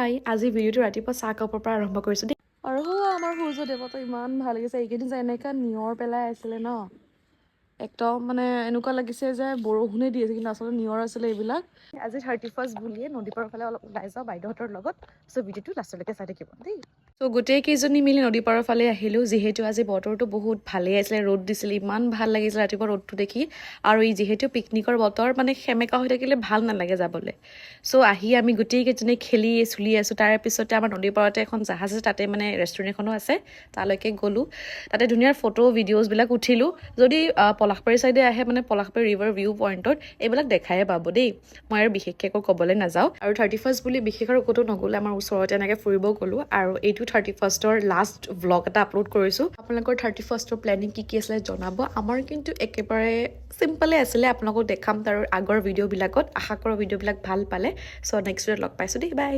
হাই আজি ভিডিঅ'টো ৰাতিপুৱা চাহ কাপৰ পৰা আৰম্ভ কৰিছোঁ দেই আৰু আমাৰ সূৰ্য দেৱতা ইমান ভাল লাগিছে এইকেইদিন যে এনেকা নিয়ৰ পেলাই আছিলে ন একদম মানে এনেকুৱা লাগিছে যে বৰষুণে দি আছে কিন্তু আচলতে নিয়ৰ আছিলে এইবিলাক আজি 31st বুলিয়ে নদী পাৰৰ ফালে অলপ ওলাই যাওঁ বাইদেউহঁতৰ লগত চ' ভিডিঅ'টো লাষ্টলৈকে চাই থাকিব দেই চ' গোটেই কেইজনী মিলি নদী পাৰৰ ফালে আহিলোঁ যিহেতু আজি বতৰটো বহুত ভালেই আছিলে ৰ'দ দিছিলে ইমান ভাল লাগিছিলে ৰাতিপুৱা ৰ'দটো দেখি আৰু এই যিহেতু পিকনিকৰ বতৰ মানে সেমেকা হৈ থাকিলে ভাল নালাগে যাবলৈ চ' আহি আমি গোটেই কেইজনী খেলি চলি আছোঁ তাৰ পিছতে আমাৰ নদীৰ পাৰতে এখন জাহাজ আছে তাতে মানে ৰেষ্টুৰেণ্ট এখনো আছে তালৈকে গ'লোঁ তাতে ধুনীয়া ফটো ভিডিঅ'জবিলাক উঠিলোঁ যদি পলাশবাৰী চাইডে আহে মানে পলাশবাৰী ৰিভাৰ ভিউ পইণ্টত এইবিলাক দেখায়ে পাব দেই মই আৰু বিশেষকৈ একো ক'বলৈ নাযাওঁ আৰু 31st বুলি বিশেষ আৰু ক'তো নগ'লে আমাৰ ওচৰতে এনেকৈ ফুৰিব গ'লোঁ আৰু এইটো 31st লাষ্ট ভ্লগ এটা আপলোড কৰিছোঁ আপোনালোকৰ 31st প্লেনিং কি আছিলে জনাব আমাৰ কিন্তু একেবাৰে চিম্পলে আছিলে আপোনালোকক দেখাম তাৰ আগৰ ভিডিঅ'বিলাকত আশা কৰোঁ ভিডিঅ'বিলাক ভাল পালে চ' নেক্সট ভিডিঅ'ত লগ পাইছোঁ দেই বাই